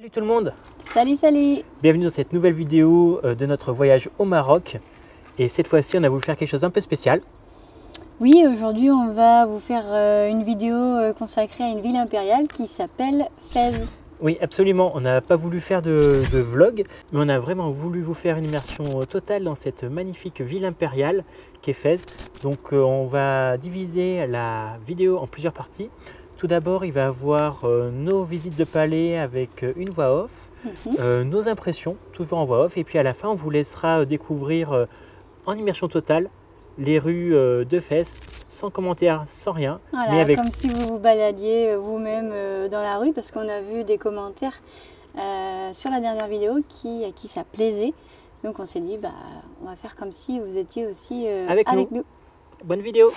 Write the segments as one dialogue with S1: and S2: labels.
S1: Salut tout le monde!
S2: Salut, salut!
S1: Bienvenue dans cette nouvelle vidéo de notre voyage au Maroc. Et cette fois-ci, on a voulu faire quelque chose d'un peu spécial.
S2: Oui, aujourd'hui, on va vous faire une vidéo consacrée à une ville impériale qui s'appelle Fès.
S1: Oui, absolument. On n'a pas voulu faire de vlog, mais on a vraiment voulu vous faire une immersion totale dans cette magnifique ville impériale qu'est Fès. Donc, on va diviser la vidéo en plusieurs parties. Tout d'abord, il va y avoir nos visites de palais avec une voix off, nos impressions, toujours en voix off. Et puis à la fin, on vous laissera découvrir en immersion totale les rues de Fès, sans commentaire, sans rien.
S2: Voilà,
S1: mais avec...
S2: comme si vous vous baladiez vous-même dans la rue, parce qu'on a vu des commentaires sur la dernière vidéo à qui ça plaisait. Donc on s'est dit, on va faire comme si vous étiez aussi avec nous.
S1: Bonne vidéo!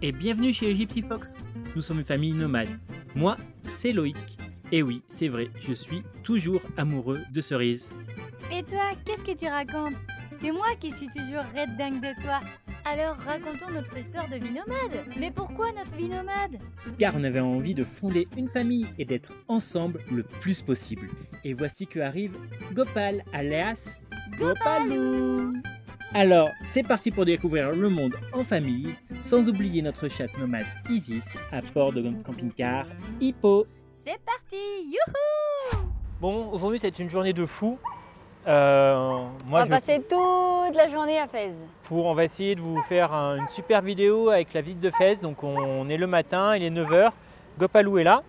S1: Et bienvenue chez les Gypsy Fox. Nous sommes une famille nomade. Moi, c'est Loïc. Et oui, c'est vrai, je suis toujours amoureux de cerises.
S3: Et toi, qu'est-ce que tu racontes? C'est moi qui suis toujours red dingue de toi. Alors racontons notre histoire de vie nomade. Mais pourquoi notre vie nomade?
S1: Car on avait envie de fonder une famille et d'être ensemble le plus possible. Et voici que arrive Gopal, alias Gopalou. Alors, c'est parti pour découvrir le monde en famille, sans oublier notre chatte nomade Isis à bord de notre camping-car Hippo.
S3: C'est parti, youhou!
S1: Bon, aujourd'hui c'est une journée de fou.
S3: On va passer toute la journée à Fès.
S1: On va essayer de vous faire une super vidéo avec la ville de Fès. Donc on est le matin, il est 9 h. Gopalou est là.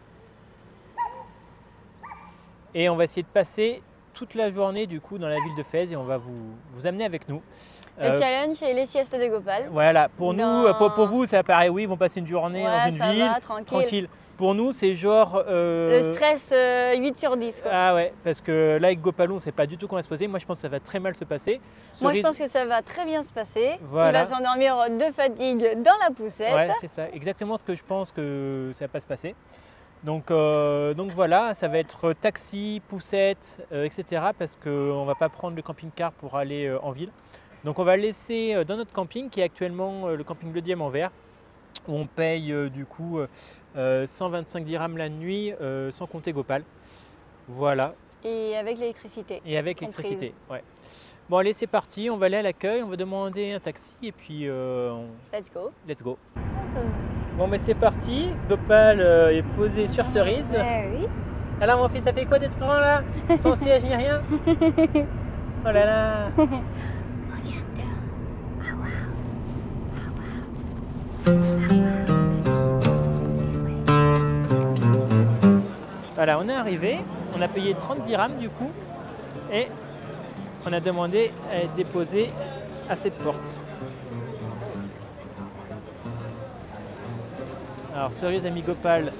S1: Et on va essayer de passer toute la journée du coup dans la ville de Fès et on va vous amener avec nous.
S3: Le challenge, c'est les siestes de Gopal.
S1: Voilà, pour nous, pour vous ça paraît oui, ils vont passer une journée dans une ville, tranquille. Pour nous, c'est genre...
S3: Le stress 8 sur 10 quoi.
S1: Ah ouais, parce que là avec Gopalou, on ne sait pas du tout comment ça va se passer. Moi je pense que ça va très mal se passer.
S3: Moi je pense que ça va très bien se passer.
S1: Voilà.
S3: Il va s'endormir de fatigue dans la poussette.
S1: Ouais, c'est ça, exactement ce que je pense que ça va pas se passer. Donc voilà, ça va être taxi, poussette, etc. Parce qu'on ne va pas prendre le camping-car pour aller en ville. Donc on va le laisser dans notre camping qui est actuellement le camping Le Diamant Vert. Où on paye du coup 125 dirhams la nuit sans compter Gopal. Voilà.
S3: Et avec l'électricité.
S1: Et avec l'électricité, ouais. Bon allez, c'est parti, on va aller à l'accueil, on va demander un taxi et puis
S3: Let's go.
S1: Let's go. Bon mais c'est parti, Gopal est posé sur cerise.
S3: Oui.
S1: Alors mon fils, ça fait quoi d'être grand là? Sans siège ni rien? Oh là là. Voilà, on est arrivé, on a payé 30 dirhams du coup et on a demandé à être déposé à cette porte. Alors cerise a mis Gopal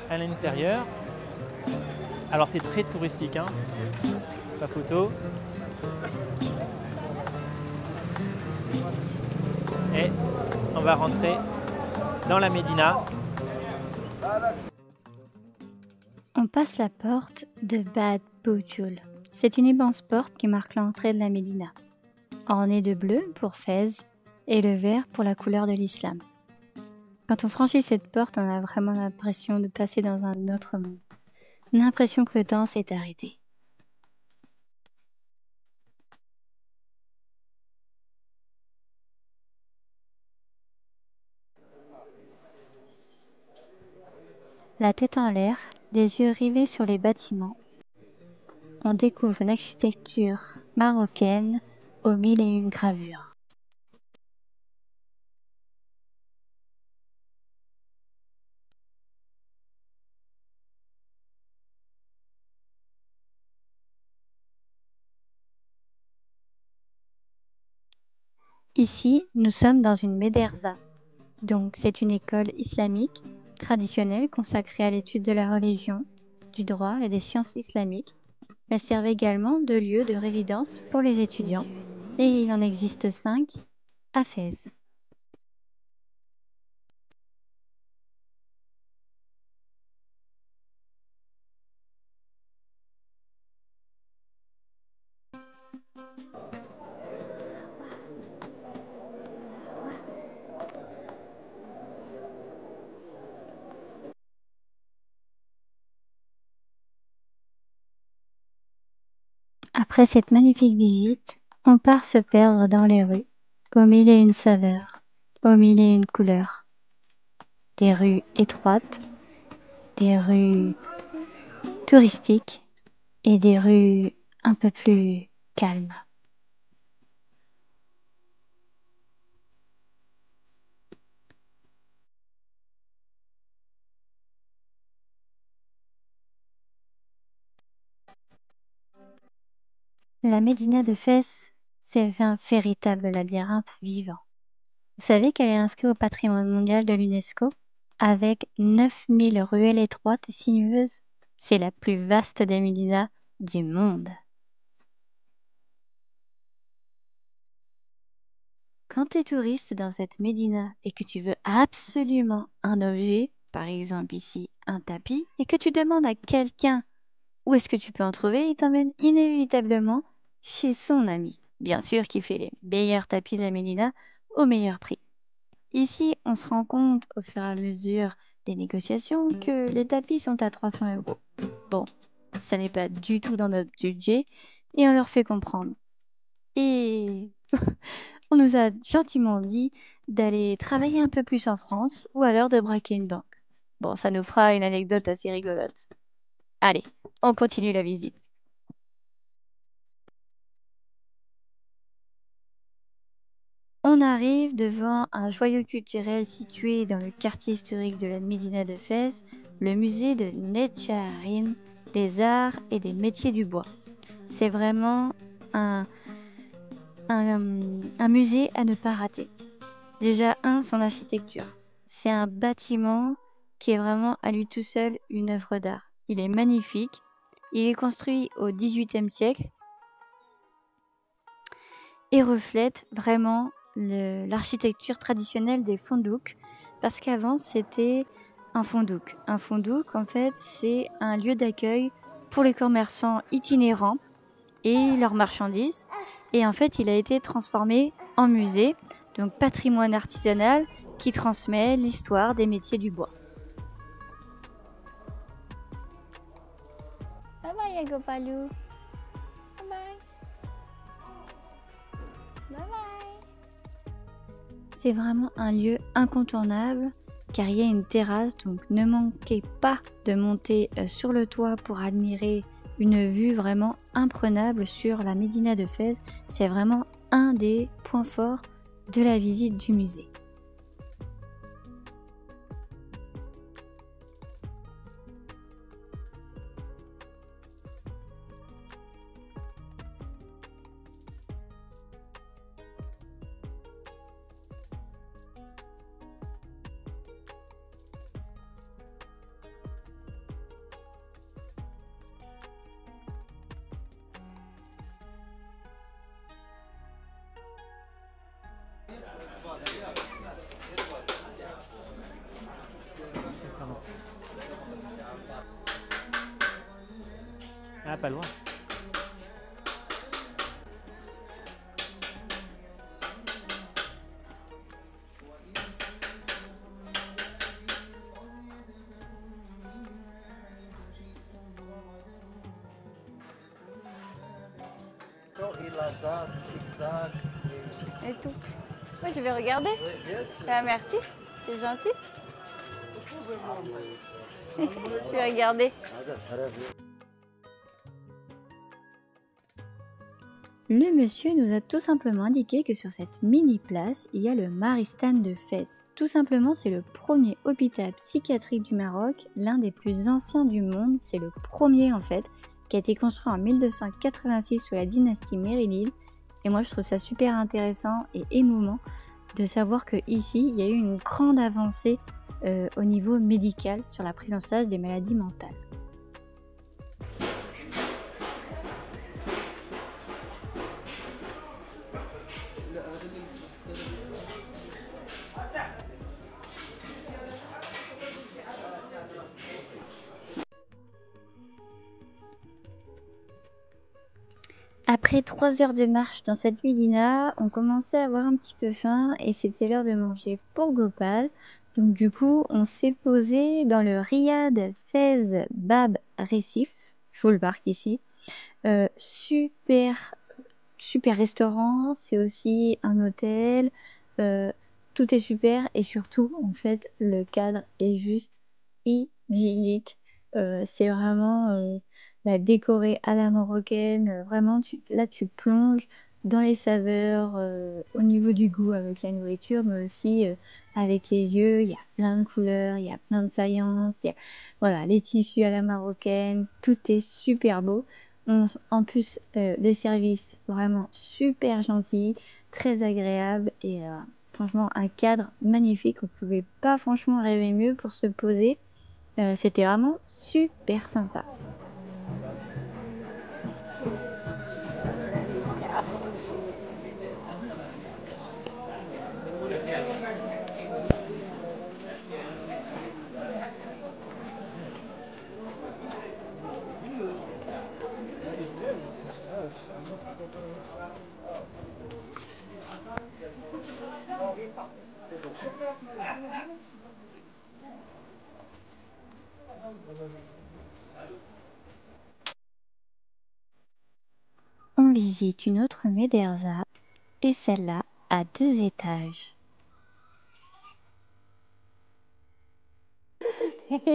S1: à l'intérieur. Alors c'est très touristique, hein, pas photo. Et on va rentrer dans la Médina.
S2: On passe la porte de Bab Boujoul. C'est une immense porte qui marque l'entrée de la Médina. Ornée de bleu pour Fès et le vert pour la couleur de l'islam. Quand on franchit cette porte, on a vraiment l'impression de passer dans un autre monde. L'impression que le temps s'est arrêté. La tête en l'air, les yeux rivés sur les bâtiments, on découvre une architecture marocaine aux 1001 gravures. Ici, nous sommes dans une médersa, donc c'est une école islamique traditionnelle consacrée à l'étude de la religion, du droit et des sciences islamiques. Elle sert également de lieu de résidence pour les étudiants et il en existe 5 à Fès. Après cette magnifique visite, on part se perdre dans les rues, aux mille et une saveurs, aux mille et une couleurs. Des rues étroites, des rues touristiques et des rues un peu plus calmes. La Médina de Fès, c'est un véritable labyrinthe vivant. Vous savez qu'elle est inscrite au patrimoine mondial de l'UNESCO avec 9000 ruelles étroites et sinueuses. C'est la plus vaste des médinas du monde. Quand tu es touriste dans cette médina et que tu veux absolument un objet, par exemple ici un tapis, et que tu demandes à quelqu'un où est-ce que tu peux en trouver, il t'emmène inévitablement chez son ami. Bien sûr qui fait les meilleurs tapis de la médina au meilleur prix. Ici, on se rend compte au fur et à mesure des négociations que les tapis sont à 300 €. Bon, ça n'est pas du tout dans notre budget et on leur fait comprendre. Et on nous a gentiment dit d'aller travailler un peu plus en France ou alors de braquer une banque. Bon, ça nous fera une anecdote assez rigolote. Allez, on continue la visite. On arrive devant un joyau culturel situé dans le quartier historique de la Médina de Fès, le musée de Netcharin, des arts et des métiers du bois. C'est vraiment un, un musée à ne pas rater. Déjà, son architecture. C'est un bâtiment qui est vraiment à lui tout seul une œuvre d'art. Il est magnifique. Il est construit au XVIIIe siècle et reflète vraiment l'architecture traditionnelle des fondouks, parce qu'avant c'était un fondouk. Un fondouk, en fait, c'est un lieu d'accueil pour les commerçants itinérants et leurs marchandises. Et en fait, il a été transformé en musée, donc patrimoine artisanal qui transmet l'histoire des métiers du bois.
S3: Bye bye, Yagopalou. Bye bye. Bye bye.
S2: C'est vraiment un lieu incontournable car il y a une terrasse, donc ne manquez pas de monter sur le toit pour admirer une vue vraiment imprenable sur la Médina de Fès. C'est vraiment un des points forts de la visite du musée.
S1: Ah, pas loin.
S3: Et tout. Oui, je vais regarder. Ah, merci, c'est gentil. Je vais regarder.
S2: Le monsieur nous a tout simplement indiqué que sur cette mini-place, il y a le Maristan de Fès. Tout simplement, c'est le premier hôpital psychiatrique du Maroc, l'un des plus anciens du monde. C'est le premier en fait, qui a été construit en 1286 sous la dynastie mérinide. Et moi, je trouve ça super intéressant et émouvant de savoir que ici, il y a eu une grande avancée au niveau médical sur la prise en charge des maladies mentales. Après 3 heures de marche dans cette médina, on commençait à avoir un petit peu faim et c'était l'heure de manger pour Gopal. Donc du coup, on s'est posé dans le Riad Fez Bab Récif, je vous le marque ici, Super, super restaurant, c'est aussi un hôtel. Tout est super et surtout, en fait, le cadre est juste idyllique. C'est vraiment décoré à la marocaine. Vraiment, là, tu plonges dans les saveurs, au niveau du goût avec la nourriture, mais aussi avec les yeux. Il y a plein de couleurs, il y a plein de faïences, il y a voilà, les tissus à la marocaine. Tout est super beau. En plus, le service vraiment super gentil, très agréable et franchement un cadre magnifique. On pouvait pas franchement rêver mieux pour se poser. C'était vraiment super sympa. On visite une autre médersa et celle-là a 2 étages.
S4: Garçon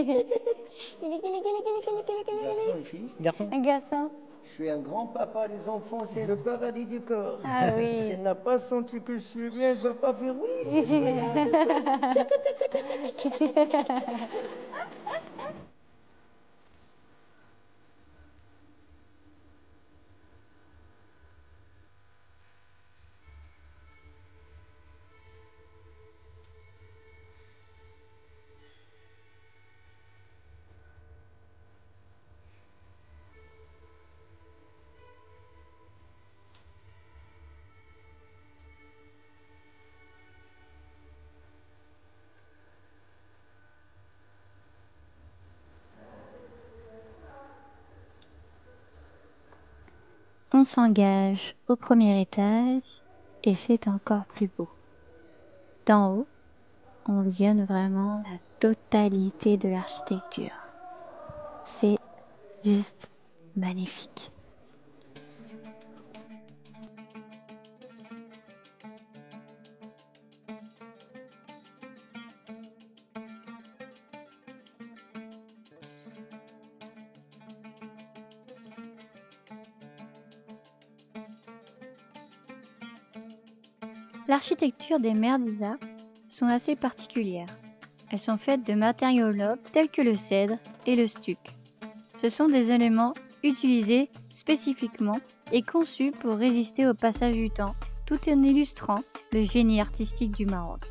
S4: et fille,
S1: Garçon.
S3: Un garçon.
S4: je suis un grand-papa, les enfants, c'est le paradis du corps.
S3: Ah
S4: Si
S3: oui.
S4: elle n'a pas senti que je suis bien, elle ne va pas faire oui.
S2: On s'engage au premier étage et c'est encore plus beau. D'en haut, on visionne vraiment la totalité de l'architecture. C'est juste magnifique. L'architecture des Merdisa sont assez particulières. Elles sont faites de matériaux nobles tels que le cèdre et le stuc. Ce sont des éléments utilisés spécifiquement et conçus pour résister au passage du temps, tout en illustrant le génie artistique du Maroc.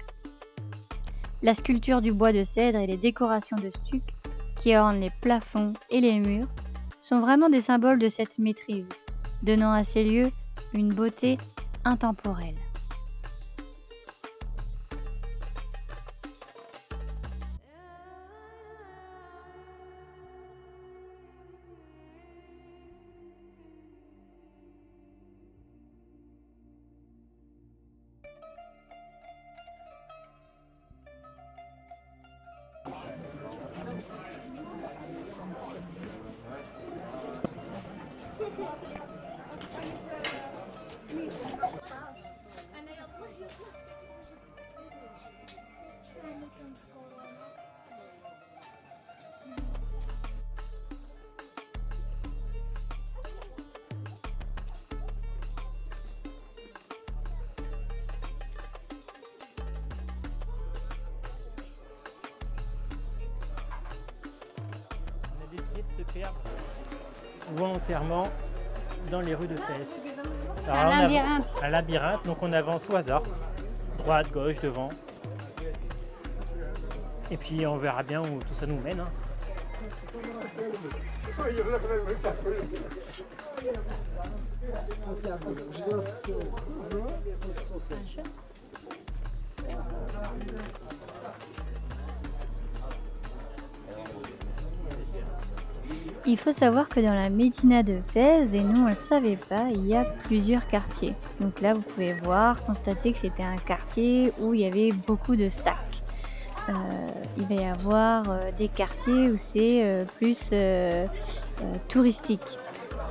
S2: La sculpture du bois de cèdre et les décorations de stuc qui ornent les plafonds et les murs sont vraiment des symboles de cette maîtrise, donnant à ces lieux une beauté intemporelle.
S1: On a décidé de se perdre volontairement dans les rues de Fès. Alors, un labyrinthe, donc on avance au hasard, droite, gauche, devant. Et puis on verra bien où tout ça nous mène.
S2: Il faut savoir que dans la médina de Fès, et nous on ne le savait pas, il y a plusieurs quartiers. Donc là vous pouvez voir, constater que c'était un quartier où il y avait beaucoup de sacs. Il va y avoir des quartiers où c'est plus touristique.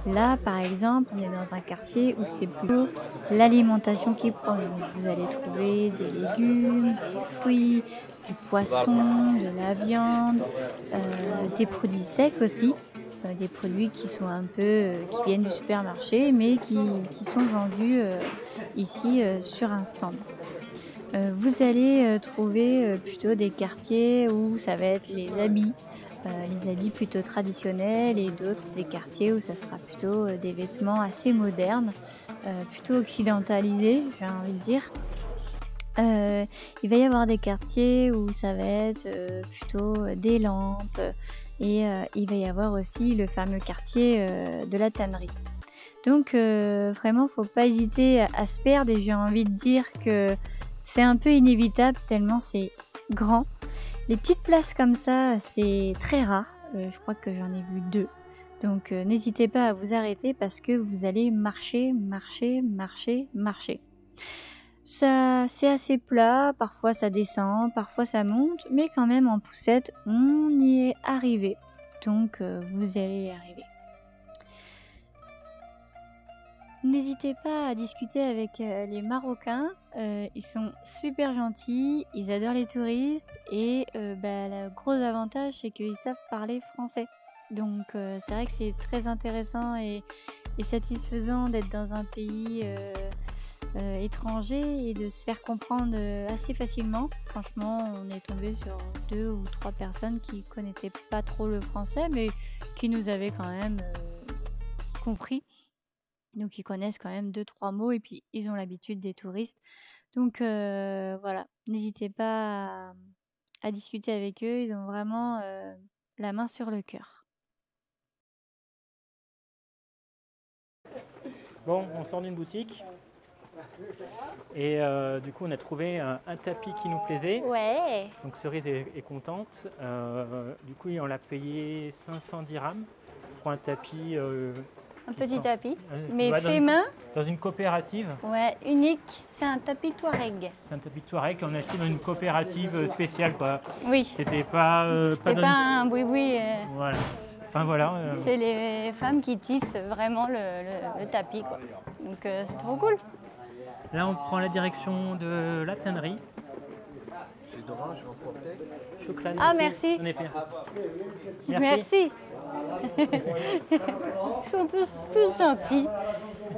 S2: Là, par exemple, on est dans un quartier où c'est plutôt l'alimentation qui prend. Donc, vous allez trouver des légumes, des fruits, du poisson, de la viande, des produits secs aussi, des produits qui sont un peu, qui viennent du supermarché, mais qui sont vendus ici sur un stand. Vous allez trouver plutôt des quartiers où ça va être les habits plutôt traditionnels et d'autres des quartiers où ça sera plutôt des vêtements assez modernes, plutôt occidentalisés, j'ai envie de dire. Il va y avoir des quartiers où ça va être plutôt des lampes et il va y avoir aussi le fameux quartier de la tannerie. Donc vraiment, faut pas hésiter à se perdre et j'ai envie de dire que c'est un peu inévitable tellement c'est grand. Les petites places comme ça, c'est très rare. Je crois que j'en ai vu 2. Donc n'hésitez pas à vous arrêter parce que vous allez marcher. Ça, c'est assez plat, parfois ça descend, parfois ça monte, mais quand même en poussette, on y est arrivé. Donc vous allez y arriver. N'hésitez pas à discuter avec les Marocains, ils sont super gentils, ils adorent les touristes et le gros avantage c'est qu'ils savent parler français. Donc c'est vrai que c'est très intéressant et satisfaisant d'être dans un pays étranger et de se faire comprendre assez facilement. Franchement, on est tombé sur 2 ou 3 personnes qui connaissaient pas trop le français mais qui nous avaient quand même compris. Donc ils connaissent quand même 2-3 mots et puis ils ont l'habitude des touristes. Donc voilà, n'hésitez pas à discuter avec eux, ils ont vraiment la main sur le cœur.
S1: Bon, on sort d'une boutique et du coup on a trouvé un tapis qui nous plaisait.
S2: Ouais.
S1: Donc Cerise est contente. Du coup on l'a payé 500 dirhams pour un tapis.
S2: Un petit tapis,
S1: mais
S2: fait main.
S1: Dans une coopérative.
S2: Ouais, unique. C'est un tapis Touareg.
S1: C'est un tapis Touareg qu'on a acheté dans une coopérative spéciale, quoi.
S2: Oui.
S1: C'était pas
S2: un boui-boui.
S1: Voilà. Enfin voilà.
S2: C'est les femmes qui tissent vraiment le tapis, quoi. Donc c'est trop cool.
S1: Là, on prend la direction de la tannerie. Chocolat.
S2: Ah, merci.
S1: En effet.
S2: Merci. Ils sont tous gentils.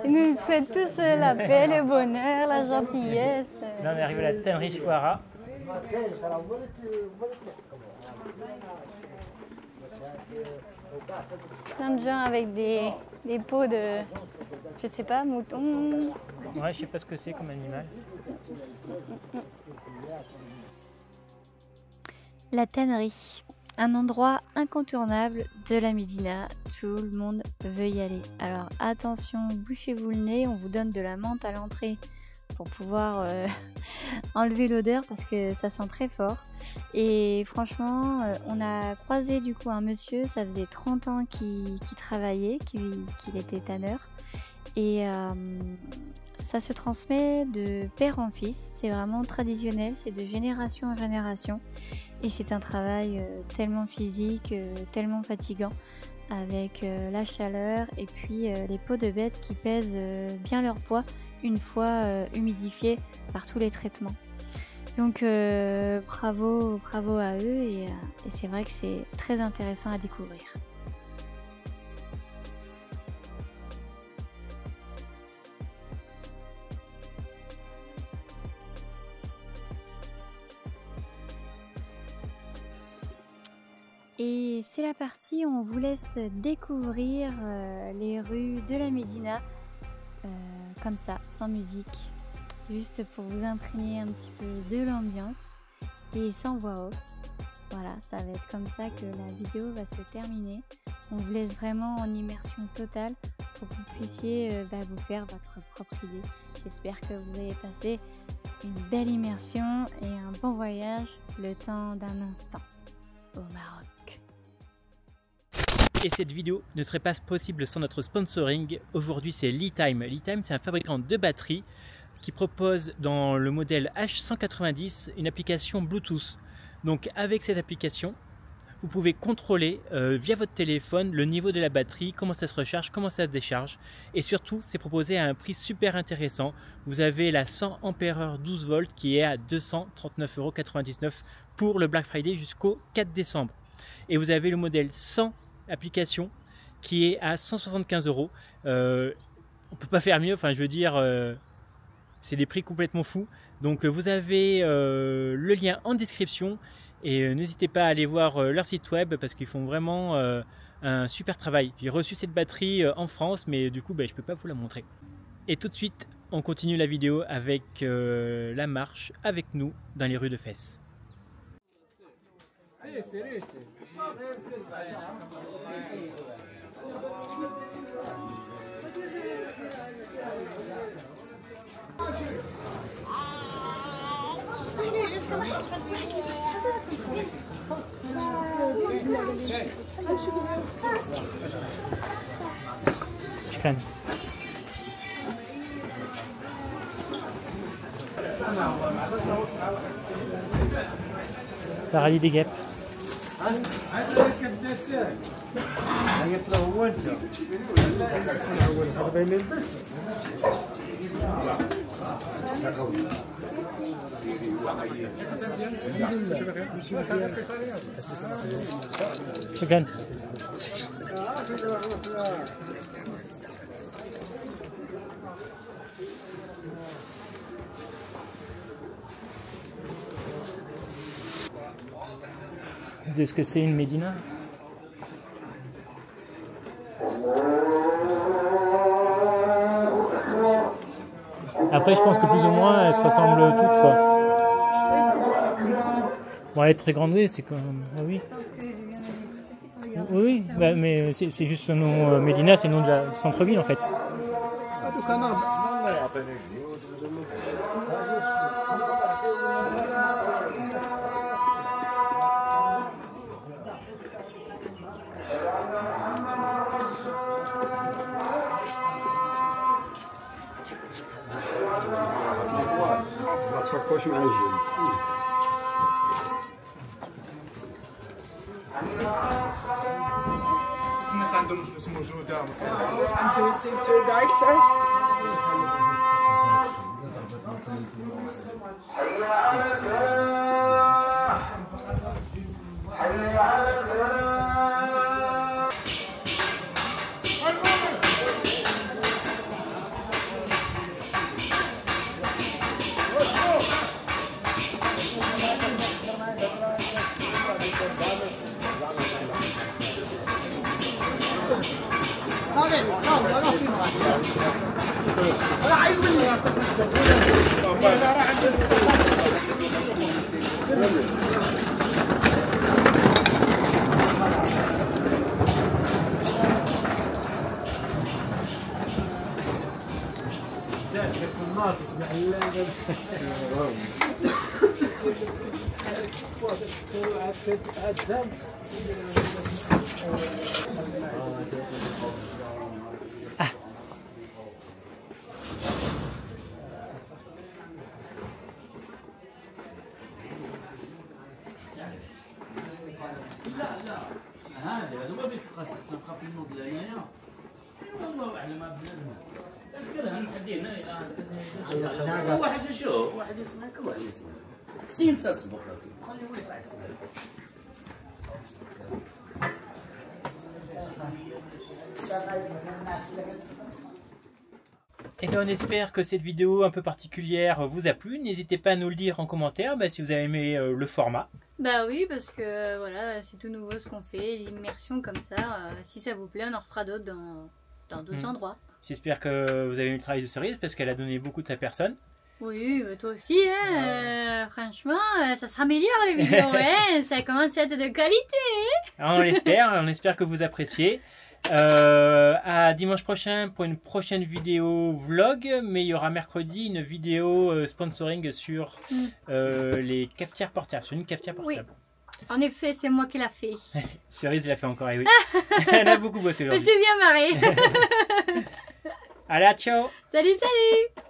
S2: Ils nous souhaitent tous la paix, le bonheur, la gentillesse.
S1: Là, on est arrivé à la tannerie Chouara.
S2: Plein de gens avec des peaux de, je sais pas, moutons.
S1: Ouais, je sais pas ce que c'est comme animal.
S2: La tannerie, un endroit incontournable de la Médina. Tout le monde veut y aller. Alors attention, bouchez-vous le nez, on vous donne de la menthe à l'entrée pour pouvoir enlever l'odeur parce que ça sent très fort. Et franchement, on a croisé du coup un monsieur, ça faisait 30 ans qu'il travaillait, qu'il était tanneur. Et ça se transmet de père en fils, c'est vraiment traditionnel, c'est de génération en génération. Et c'est un travail tellement physique, tellement fatigant, avec la chaleur et puis les peaux de bêtes qui pèsent bien leur poids une fois humidifiées par tous les traitements. Donc bravo à eux et c'est vrai que c'est très intéressant à découvrir. Et c'est la partie où on vous laisse découvrir les rues de la Médina, comme ça, sans musique, juste pour vous imprégner un petit peu de l'ambiance et sans voix off. Voilà, ça va être comme ça que la vidéo va se terminer. On vous laisse vraiment en immersion totale pour que vous puissiez vous faire votre propre idée. J'espère que vous avez passé une belle immersion et un bon voyage le temps d'un instant au Maroc.
S1: Et cette vidéo ne serait pas possible sans notre sponsoring. Aujourd'hui, c'est Litime. Litime, c'est un fabricant de batteries qui propose dans le modèle H190 une application Bluetooth. Donc avec cette application, vous pouvez contrôler via votre téléphone le niveau de la batterie, comment ça se recharge, comment ça se décharge. Et surtout, c'est proposé à un prix super intéressant. Vous avez la 100 Ah 12 volts qui est à 239,99 € pour le Black Friday jusqu'au 4 décembre. Et vous avez le modèle sans application qui est à 175 €. On peut pas faire mieux, enfin je veux dire, c'est des prix complètement fous. Donc vous avez le lien en description et n'hésitez pas à aller voir leur site web parce qu'ils font vraiment un super travail. J'ai reçu cette batterie en France, mais du coup je peux pas vous la montrer. Et tout de suite, on continue la vidéo avec la marche avec nous dans les rues de Fès. شكرا. Paradis des guêpes. شكرا. De ce que c'est une médina. Après, je pense que plus ou moins, elles se ressemblent toutes, quoi. Bon, elle est très grande, oui, c'est comme... Oui, oui, bah, mais c'est juste le nom Médina, c'est le nom du centre-ville, en fait.
S5: ما تفكروش مع الجن.
S6: الناس عندهم فلوس موجودة.
S7: هذا ما بيتخصص تنخاف من الموت العينية والله أعلم ما بلادنا كلها نحدينا واحد يشوف واحد يسمعك وواحد يسمع سين تصبح خليه هو يطلع يسمع.
S1: Et bien on espère que cette vidéo un peu particulière vous a plu. N'hésitez pas à nous le dire en commentaire si vous avez aimé le format.
S3: Bah oui, parce que voilà, c'est tout nouveau ce qu'on fait, l'immersion comme ça. Si ça vous plaît, on en refera d'autres dans d'autres endroits.
S1: J'espère que vous avez aimé le travail de Cerise parce qu'elle a donné beaucoup de sa personne.
S3: Oui, bah toi aussi, hein, franchement, ça s'améliore les vidéos, hein, ça commence à être de qualité.
S1: On espère que vous appréciez. À dimanche prochain pour une prochaine vidéo vlog, mais il y aura mercredi une vidéo sponsoring sur les cafetières portables, sur une cafetière portable.
S3: Oui. En effet, c'est moi qui l'a fait.
S1: Cerise l'a fait encore, et oui. Elle a beaucoup bossé
S3: Je me
S1: aujourd'hui.
S3: suis bien marrée.
S1: Allez, ciao.
S3: Salut, salut.